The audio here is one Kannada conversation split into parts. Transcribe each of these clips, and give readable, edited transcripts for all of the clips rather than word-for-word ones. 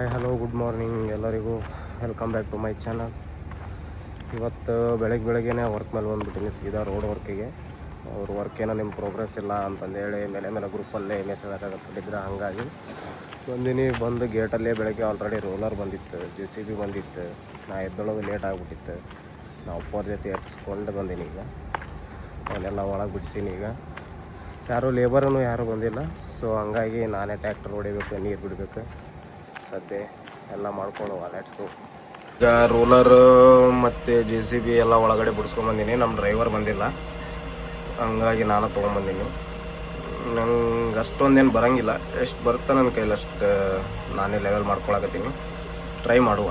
ಹಾಯ್ ಹಲೋ ಗುಡ್ ಮಾರ್ನಿಂಗ್ ಎಲ್ಲರಿಗೂ. Welcome back to my channel. ಇವತ್ತು ಬೆಳಗ್ಗೆನೇ ವರ್ಕ್ ಮೇಲೆ ಬಂದುಬಿಟ್ಟಿನಿ, ಸೀದಾ ರೋಡ್ ವರ್ಕಿಗೆ. ಅವ್ರ ವರ್ಕ್ ಏನೋ ನಿಮ್ಮ ಪ್ರೋಗ್ರೆಸ್ ಇಲ್ಲ ಅಂತಂದೇಳಿ ಮೇಲೆ ಗ್ರೂಪಲ್ಲೇ ಮೆಸೇಜ್ ಹಾಕಕತ್ತಿದ್ರು. ಹಾಗಾಗಿ ಬಂದು ಗೇಟಲ್ಲೇ ಬೆಳಗ್ಗೆ ಆಲ್ರೆಡಿ ರೋಲರ್ ಬಂದಿತ್ತು, JCB ಬಂದಿತ್ತು. ನಾ ಎದ್ದೊಳಗೆ ಲೇಟ್ ಆಗಿಬಿಟ್ಟಿತ್ತು. ನಾವು ಅಪ್ಪವ್ರ ಜೊತೆ ಎತ್ತಿಸ್ಕೊಂಡು ಬಂದೀನಿ. ಈಗ ಅವನ್ನೆಲ್ಲ ಒಳಗೆ ಬಿಡ್ಸೀನಿ. ಈಗ ಯಾರೂ ಬಂದಿಲ್ಲ. ಸೊ ಹಂಗಾಗಿ ನಾನೇ ಟ್ಯಾಕ್ಟರ್ ಹೊಡಿಬೇಕು, ನೀರು ಬಿಡಬೇಕು. ಸದ್ಯ ಎಲ್ಲ ಮಾಡ್ಕೊಂಡು ಲೆಟ್ಸ್ ಗೋ. ಈಗ ರೋಲರ್ ಮತ್ತು JCB ಎಲ್ಲ ಒಳಗಡೆ ಬಿಡಿಸ್ಕೊಂಬಂದೀನಿ. ನಮ್ಮ ಡ್ರೈವರ್ ಬಂದಿಲ್ಲ, ಹಂಗಾಗಿ ನಾನು ತೊಗೊಂಬಂದೀನಿ. ನಂಗೆ ಅಷ್ಟೊಂದೇನು ಬರೋಂಗಿಲ್ಲ, ಎಷ್ಟು ಬರುತ್ತೆ ನನ್ನ ಕೈಲಿ ಅಷ್ಟು ನಾನೇ ಲೆವೆಲ್ ಮಾಡ್ಕೊಳಕತ್ತೀನಿ. ಟ್ರೈ ಮಾಡುವ.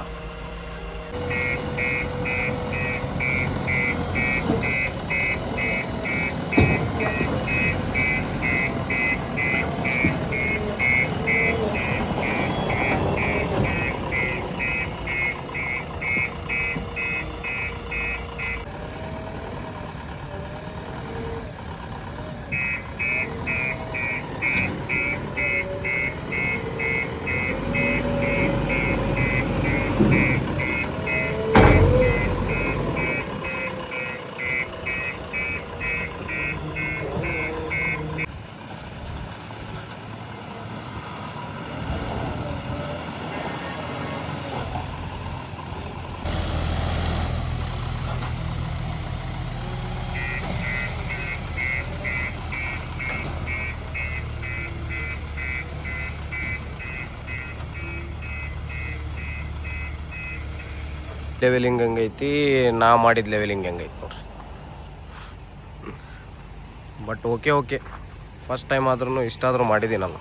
ಲೆವೆಲಿಂಗ್ ಹಂಗೈತಿ, ನಾ ಮಾಡಿದ ಲೆವೆಲಿಂಗ್ ಹೆಂಗೈತಿ ನೋಡ್ರಿ. ಬಟ್ ಓಕೆ ಫಸ್ಟ್ ಟೈಮ್ ಆದ್ರೂ ಇಷ್ಟಾದರೂ ಮಾಡಿದ್ದೀನಲ್ಲ.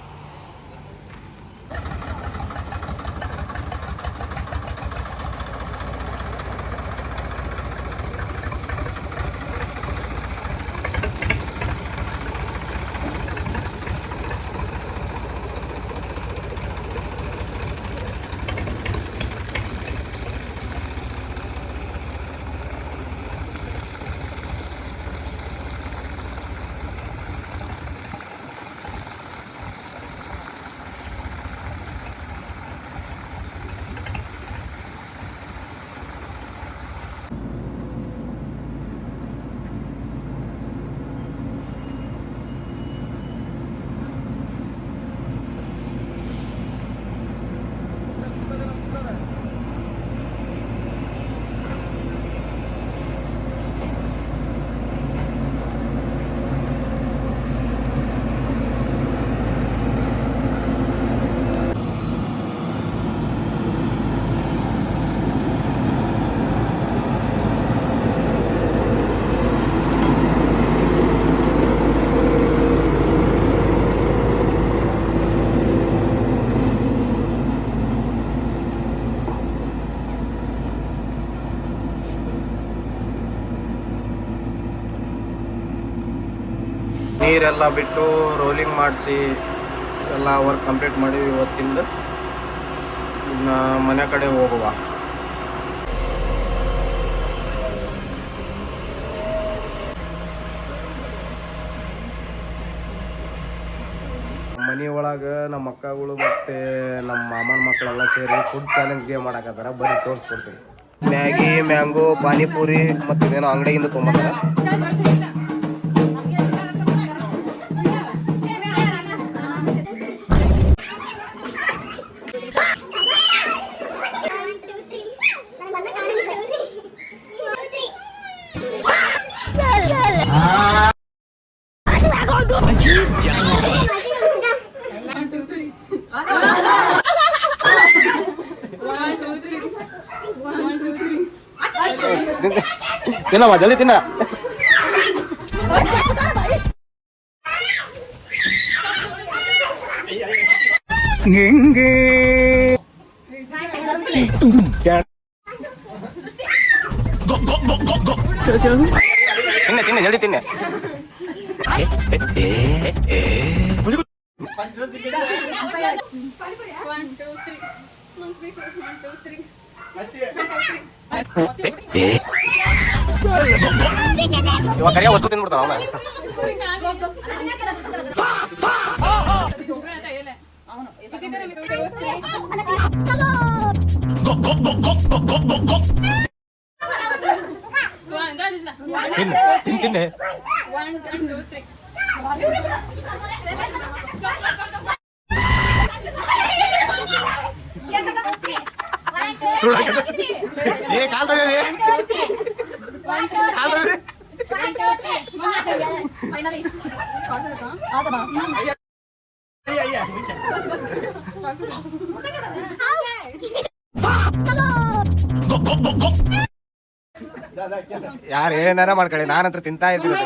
ನೀರೆಲ್ಲ ಬಿಟ್ಟು ರೋಲಿಂಗ್ ಮಾಡಿಸಿ ಎಲ್ಲ ವರ್ಕ್ ಕಂಪ್ಲೀಟ್ ಮಾಡಿ ಇವತ್ತಿಂದ ಇನ್ನು ಮನೆ ಕಡೆ ಹೋಗುವ. ಮನೆಯೊಳಗೆ ನಮ್ಮ ಮಕ್ಕಳು ಮತ್ತು ನಮ್ಮ ಮಾಮನ ಮಕ್ಕಳೆಲ್ಲ ಸೇರಿ ಫುಡ್ ಚಾಲೆಂಜ್ ಗೇಮ್ ಮಾಡಕತ್ತಾರ. ಬರೀ ತೋರಿಸ್ಕೊಡ್ತೀನಿ. ಮ್ಯಾಗಿ, ಮ್ಯಾಂಗೋ, ಪಾನಿಪುರಿ ಮತ್ತು ಇದೇನೋ ಅಂಗಡಿಯಿಂದ ತೊಗೊಂಬಂದಾರ. ತಿನ್ನಮ್ಮ, ಜಲ್ದಿ ತಿನ್ನ. ತಿನ್ನ ಜಲ್ದಿ ತಿನ್ನ. ಇವಾಗ ಕರಿಯ ವಸ್ತು ತಿನ್ಬಿಡ್ತಾನ ಅವನ. ತಿನ್ನೆ ಏ ಕಾಲ್ ತಗೋದಿ ಕಾಲ್ ತಗೋದಿ ಯಾರು ಏನಾರ ಮಾಡ್ಕೊಳ್ಳಿ ನಾನಂತ್ರ ತಿಂತಾ ಇದ್ದೀನಿ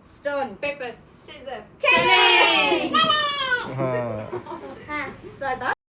Stone, paper, scissors. Start.